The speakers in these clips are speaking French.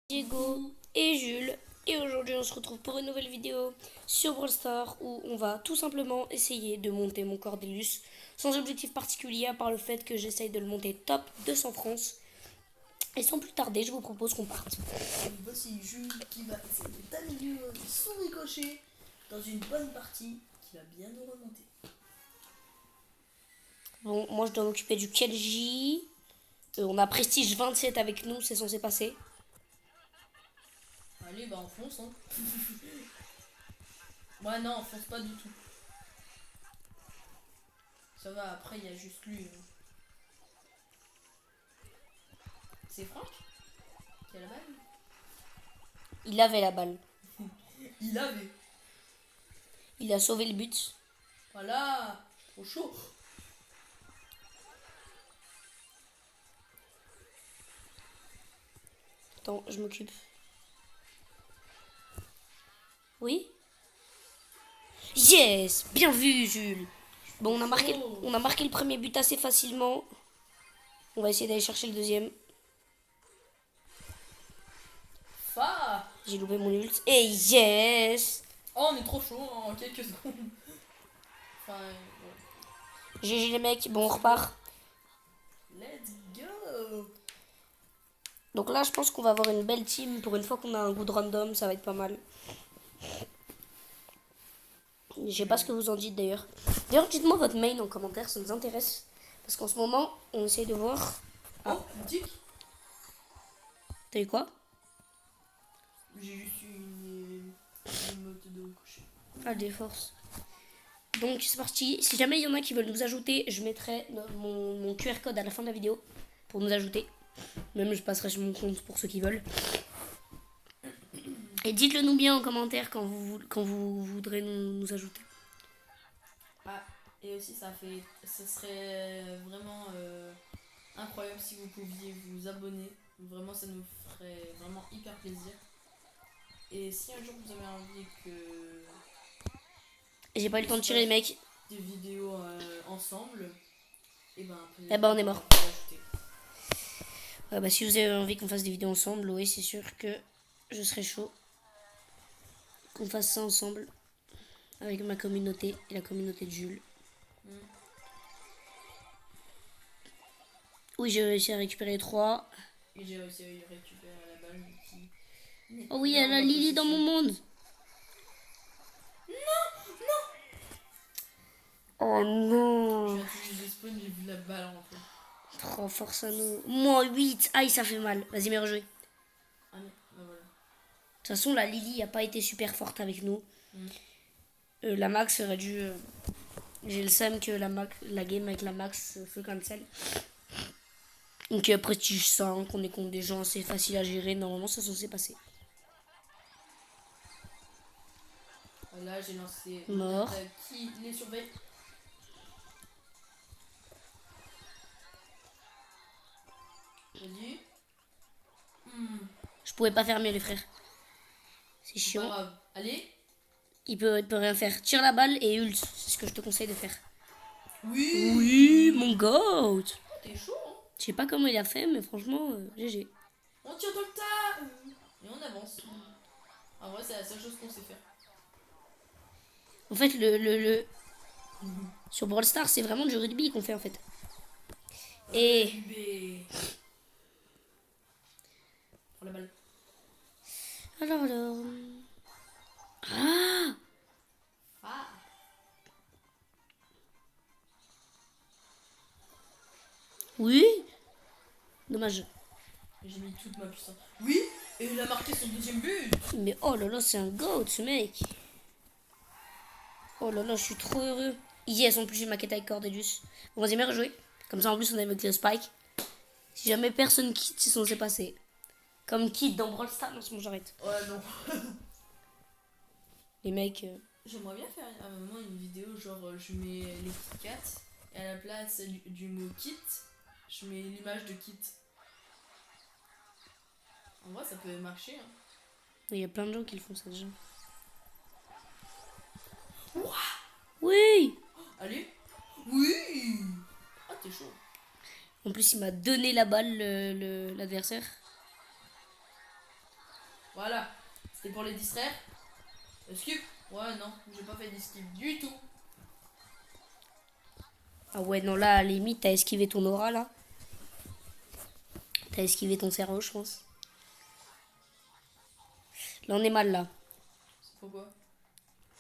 Diego et Jules, et aujourd'hui on se retrouve pour une nouvelle vidéo sur Brawl Stars où on va tout simplement essayer de monter mon Cordelius sans objectif particulier à part le fait que j'essaye de le monter top 200 France. Et sans plus tarder, je vous propose qu'on parte. Et voici Jules qui va essayer d'améliorer son ricochet dans une bonne partie qui va bien nous remonter. Bon, moi je dois m'occuper du Kelji. On a Prestige 27 avec nous, c'est censé passer. Allez, bah on fonce, hein. Ouais, non, on fonce pas du tout. Ça va, après il y a juste lui. C'est Franck qui a la balle. Il avait la balle. Il avait. Il a sauvé le but. Voilà, trop chaud. Attends, je m'occupe. Oui? Yes! Bien vu, Jules! Bon, on a marqué le premier but assez facilement. On va essayer d'aller chercher le deuxième. Fa. J'ai loupé mon ult. Et yes! Oh, on est trop chaud en quelques secondes. Enfin, ouais. GG les mecs, bon on repart. Let's go. Donc là je pense qu'on va avoir une belle team. Pour une fois qu'on a un goût de random, ça va être pas mal. Je sais pas ce que vous en dites d'ailleurs. D'ailleurs dites-moi votre main en commentaire, ça nous intéresse. Parce qu'en ce moment on essaye de voir. Oh, boutique. T'as eu quoi? J'ai juste une mode de ricochet. Ah des forces. Donc c'est parti. Si jamais il y en a qui veulent nous ajouter, je mettrai mon QR code à la fin de la vidéo pour nous ajouter. Même je passerai sur mon compte pour ceux qui veulent. Et dites-le nous bien en commentaire quand vous voudrez nous ajouter. Ah, et aussi ce serait vraiment incroyable si vous pouviez vous abonner. Vraiment, ça nous ferait vraiment hyper plaisir. Et si un jour vous avez envie que J'ai pas eu le temps de tirer les mecs. des vidéos ensemble, et ben on est mort. Ouais, bah si vous avez envie qu'on fasse des vidéos ensemble, oui c'est sûr que je serais chaud. Qu'on fasse ça ensemble. Avec ma communauté et la communauté de Jules. Oui, j'ai réussi à récupérer 3. Et j'ai réussi à récupérer la balle qui... Oh oui, il y a la Lily dans mon monde. Oh non. J'ai attendu le spawn, j'ai vu la balle rentrer. Trop force à nous. Moi 8. Aïe, ça fait mal. Vas-y, mais rejouer. Ah non, bah voilà. De toute façon, la Lily a pas été super forte avec nous. La Max aurait dû... J'ai le seum que la game avec la Max se cancel. Donc Prestige 5, on est contre des gens assez faciles à gérer. Normalement, ça s'est passé. Là, j'ai lancé... Mort. Qui les surveille? Vas-y. Je pouvais pas faire mieux, les frères. C'est Pas chiant. grave. Allez. Il peut rien faire. Tire la balle et ult. C'est ce que je te conseille de faire. Oui. Oui, mon goat. Oh, t'es chaud, hein. Je sais pas comment il a fait, mais franchement, GG. On tire dans le tas. Et on avance. En vrai, c'est la seule chose qu'on sait faire. En fait, sur Brawl Stars, c'est vraiment du rugby qu'on fait, en fait. Et... Prends la balle. Alors... Ah! Ah. Oui? Dommage. J'ai mis toute ma puissance. Oui. Et il a marqué son deuxième but. Mais oh là là, c'est un goat, ce mec. Oh là là, je suis trop heureux. Yes, en plus, j'ai ma quête avec Cordelius. On va y rejouer. Comme ça, en plus, on a avec le Spike. Si jamais personne quitte, c'est censé passer. Comme quitte dans Brawl Stars. Non, c'est bon, j'arrête. Ouais, non. Les mecs... J'aimerais bien faire à un moment une vidéo genre je mets les Kit Kat et à la place du mot kit, je mets l'image de kit. En vrai, ça peut marcher. Hein. Il y a plein de gens qui le font ça déjà. Ouah. Oui! Allez. Oui. Ah, t'es chaud. En plus, il m'a donné la balle, l'adversaire. Voilà. C'était pour les distraire. Esquive. Ouais, non, j'ai pas fait d'esquive du tout. Ah ouais, non, là, à la limite, t'as esquivé ton aura, là. T'as esquivé ton cerveau, je pense. Là, on est mal, là. Pourquoi?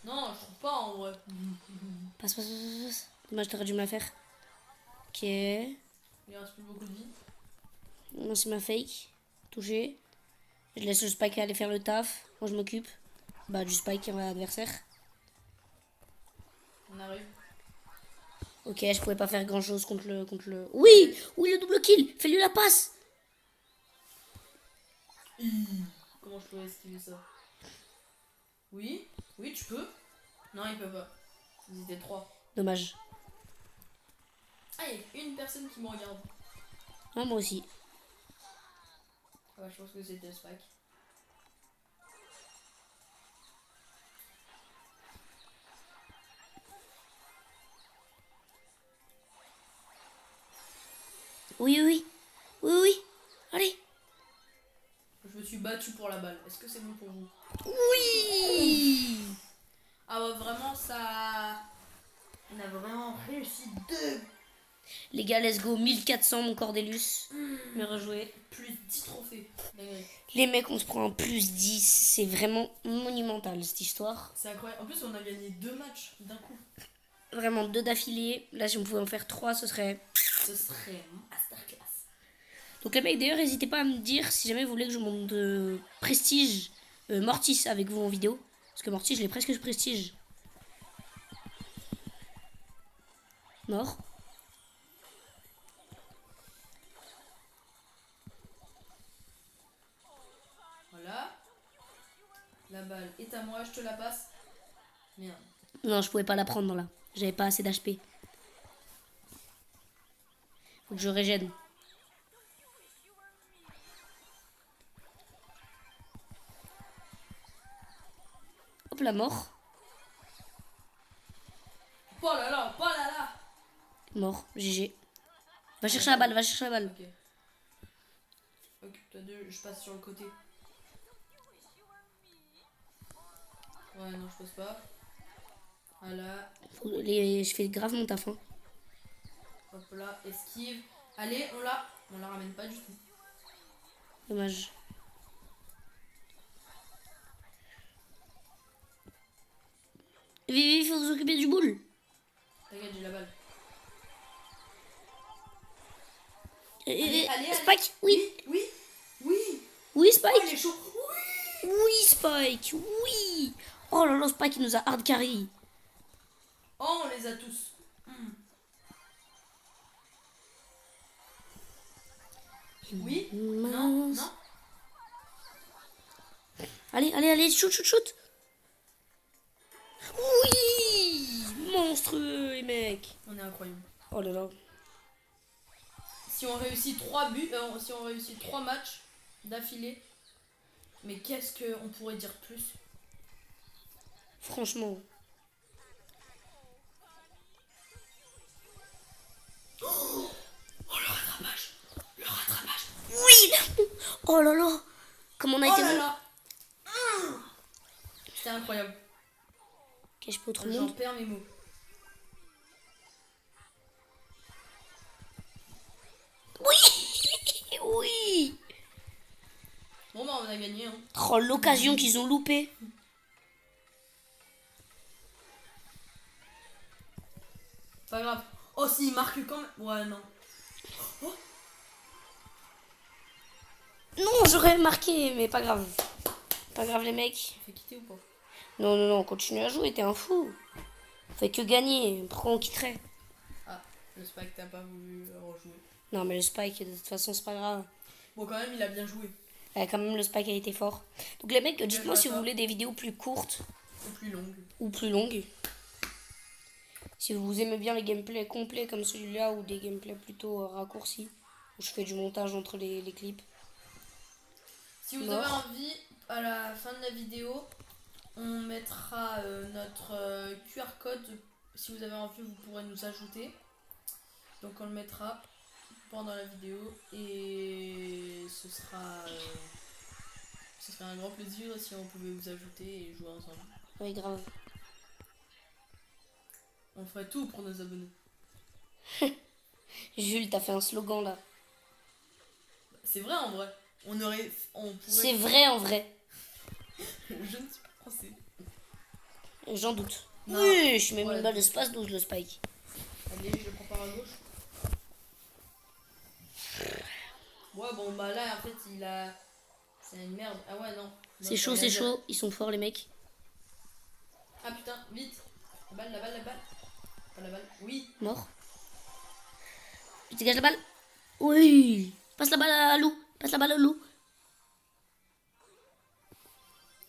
Non, je trouve pas en vrai. Passe, passe, passe, passe. Dommage, t'aurais dû me la faire. Ok. Il reste plus beaucoup de vie. Moi, c'est ma fake. Touché. Je laisse le spike aller faire le taf. Moi, je m'occupe. Bah, du spike adversaire. On arrive. Ok, je pouvais pas faire grand chose contre le. Oui! Oui, le double kill! Fais-lui la passe! Comment je peux esquiver ça? Oui, oui, tu peux. Non, il peut pas. Ils étaient 3. Dommage. Ah, il y a une personne qui me regarde. Ah, moi aussi. Ah bah, je pense que c'était Spike. Oui, oui, oui. Oui, oui. Allez. Je me suis battu pour la balle. Est-ce que c'est bon pour vous? Oui! Ah ouais, vraiment, ça... On a vraiment réussi 2. Les gars, let's go. 1400, mon Cordelius. Me rejouer. Plus 10 trophées. Dingue. Les mecs, on se prend un plus 10. C'est vraiment monumental, cette histoire. C'est incroyable. En plus, on a gagné 2 matchs d'un coup. Vraiment, 2 d'affilée. Là, si on pouvait en faire 3, ce serait... Ce serait masterclass. Donc les mecs, d'ailleurs, n'hésitez pas à me dire si jamais vous voulez que je monte Prestige Mortis avec vous en vidéo. Parce que Mortis, je l'ai presque Prestige. Mort. Voilà. La balle est à moi, je te la passe. Merde. Non, je pouvais pas la prendre là. J'avais pas assez d'HP. Faut que je régène. Hop, la mort. Oh là là, oh là là. Mort, GG. Va chercher la balle, va chercher la balle. Ok. Occupe-toi d'eux, je passe sur le côté. Ouais, non, je passe pas. Voilà. Je fais grave mon taf. Hein. Hop là, esquive. Allez, on la ramène pas du tout. Dommage. Vivi, il faut vous occuper du boule. T'inquiète, j'ai la balle. Allez, Spike, oui. Oui, oui. Oui, Oh, Spike. il est chaud. Oui. Oui, Spike, oui. Oh là là, Spike, il nous a hard carry. Oh, on les a tous. Oui. Non, non. Allez, allez, allez, shoot, shoot, shoot. Oui. Monstrueux, les mecs. On est incroyable. Oh là là. Si on réussit 3 buts, si on réussit 3 matchs d'affilée, mais qu'est-ce qu'on pourrait dire plus? Franchement. Oh, le rattrapage. Le rattrapage. Oui. Oh là là. Comment on a Oh été là bon. là. C'était incroyable. Ok, je peux autre J'en monde. perds mes mots. Oui. Oui. Bon bah on a gagné. Hein. Oh, l'occasion qu'ils ont loupé. Pas grave. Oh si, il marque quand même. Ouais, non. Oh. Non, j'aurais marqué, mais pas grave. Pas grave, les mecs. On fait quitter ou pas? Non, non, non, continue à jouer, t'es un fou. Fait que gagner, pourquoi on quitterait? Ah, le Spike t'as pas voulu rejouer. Non, mais le Spike, de toute façon, c'est pas grave. Bon, quand même, il a bien joué. Quand même, le Spike a été fort. Donc, les mecs, dites-moi si vous pas. voulez des vidéos plus courtes Ou plus longue. ou plus longues. Si vous aimez bien les gameplays complets comme celui-là ou des gameplays plutôt raccourcis, où je fais du montage entre les clips. Si vous Mort. avez envie, à la fin de la vidéo, on mettra notre QR code. Si vous avez envie, vous pourrez nous ajouter. Donc on le mettra pendant la vidéo et ce sera Ce serait un grand plaisir si on pouvait vous ajouter et jouer ensemble. Oui, grave. On ferait tout pour nos abonnés. Jules, t'as fait un slogan là. C'est vrai en vrai. On pourrait... C'est vrai en vrai. Je ne suis pas français. J'en doute. Non. Oui, je mets Ouais. une balle de space 12 le spike. Allez, je le prends par la gauche. Ouais, bon, bah là, en fait, il a... C'est une merde. Ah ouais, non. C'est chaud, c'est chaud. Ils sont forts les mecs. Ah putain, vite. La balle, la balle, la balle. Pas la balle. Oui. Mort. Tu dégages la balle. Oui. Passe la balle à Lou. Passe la balle à Lou.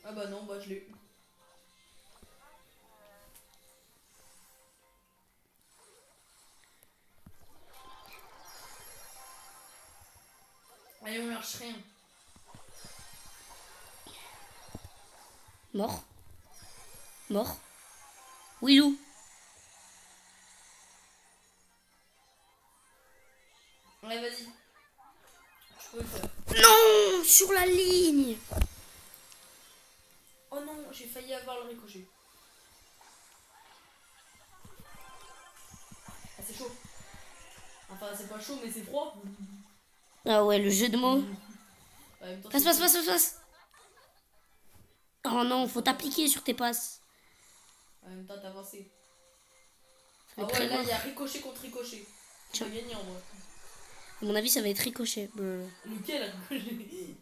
Ah bah non, bah je l'ai eu. Allez, on lâche rien. Mort. Mort. Oui, Lou. Ouais, vas-y. Je peux le faire. Non, sur la ligne. Oh non, j'ai failli avoir le ricochet. Ah, c'est chaud. Enfin, c'est pas chaud, mais c'est froid. Ah ouais, le jeu de mots. En même temps, Passe, c'est passe, chaud. passe, passe, passe. Oh non, faut t'appliquer sur tes passes. En même temps, t'as avancé. Fallait Ah ouais, là, prévoir. il y a ricochet contre ricochet. Tu vas gagner en vrai. À mon avis, ça va être ricochet. Lequel ricochet?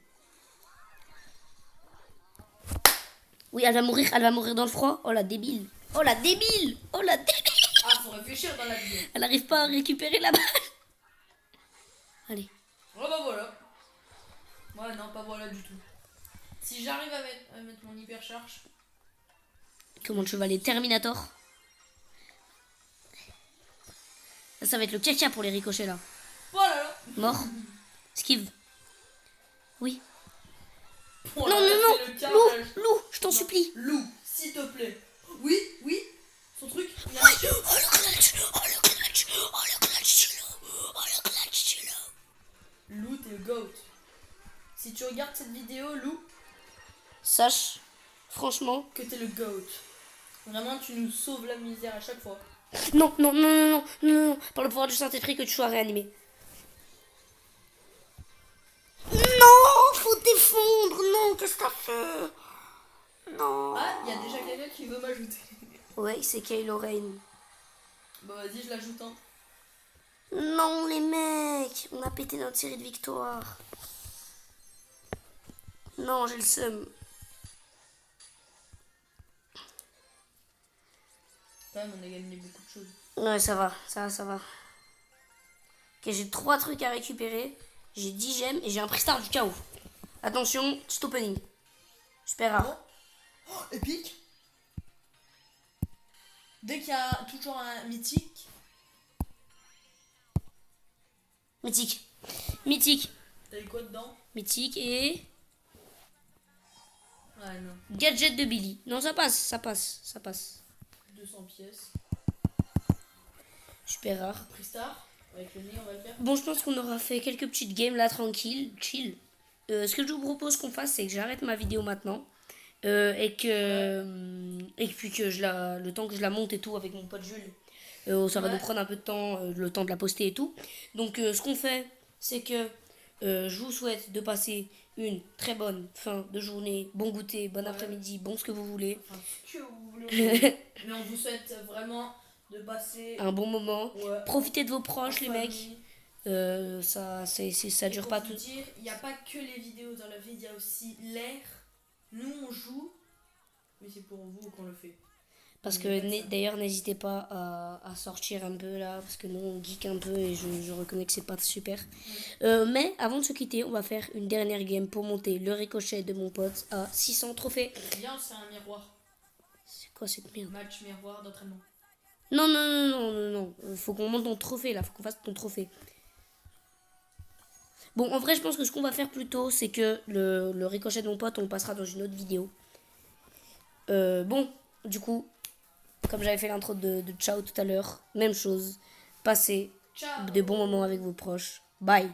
Oui, elle va mourir dans le froid. Oh la débile. Oh la débile. Oh la débile. Ah, faut réfléchir dans la vidéo. Elle n'arrive pas à récupérer la balle. Allez. Oh bah voilà. Ouais, non, pas voilà du tout. Si j'arrive à mettre mon hyper charge. Comment le chevalet Terminator. Ça va être le caca pour les ricochets là. Oh là là. Mort. Esquive. Oui. Oh Non, là là, non, c'est le non. Lou, carnage. Lou, je t'en Non. supplie. Lou, s'il te plaît. Oui, oui. Son truc. Il a... Oh le clutch. Oh le clutch. Oh le clutch du loup. Oh le clutch du loup. Lou, t'es le goat. Si tu regardes cette vidéo, Lou, Sache, franchement. que t'es le goat. Vraiment, tu nous sauves la misère à chaque fois. Non, non, non, non, non, non, non. Par le pouvoir du Saint-Esprit que tu sois réanimé. Non, faut défendre. Non, qu'est-ce que t'as fait? Non. Ah, il y a déjà quelqu'un qui veut m'ajouter. Ouais, c'est Kylo Ren. Bah vas-y, je l'ajoute hein. Non, les mecs, on a pété notre série de victoires. Non, j'ai le seum. Quand même, on a gagné beaucoup de choses. Ouais, ça va, ça va. Ok, j'ai 3 trucs à récupérer. J'ai 10 gemmes et j'ai un prix-star du chaos. Attention, petit opening. Super rare. Oh, épique. Dès qu'il y a toujours un mythique. Mythique. Mythique. T'as eu quoi dedans? Mythique et... Ouais, non. Gadget de Billy. Non, ça passe, ça passe, ça passe. 200 pièces. Super rare. Pristar. Avec le nez, on va le faire. Bon, je pense qu'on aura fait quelques petites games là, tranquille, chill. Ce que je vous propose qu'on fasse, c'est que j'arrête ma vidéo maintenant. Et puis que le temps que je la monte et tout avec mon pote Jules, ça va nous prendre un peu de temps, le temps de la poster et tout. Donc ce qu'on fait, c'est que je vous souhaite de passer une très bonne fin de journée, bon goûter, bon après-midi, bon ce que vous voulez. Enfin, ce que vous voulez. Mais on vous souhaite vraiment de passer Un bon moment. ouais, Profitez de vos proches, les mecs. famille. Ça dure pour pas vous tout. dire, il n'y a pas que les vidéos dans la vie, il y a aussi l'air. Nous on joue, mais c'est pour vous qu'on le fait. Parce que d'ailleurs, n'hésitez pas à sortir un peu là, parce que nous on geek un peu et je reconnais que c'est pas super. Mais avant de se quitter, on va faire une dernière game pour monter le ricochet de mon pote à 600 trophées. Viens, c'est un miroir. C'est quoi cette merde? Match miroir d'entraînement. Non, non, non, non, non, non. Faut qu'on monte ton trophée là, faut qu'on fasse ton trophée. Bon, en vrai, je pense que ce qu'on va faire plutôt, c'est que le ricochet de mon pote, on le passera dans une autre vidéo. Bon, du coup, comme j'avais fait l'intro de Ciao tout à l'heure, même chose. Passez Ciao. de bons moments avec vos proches. Bye.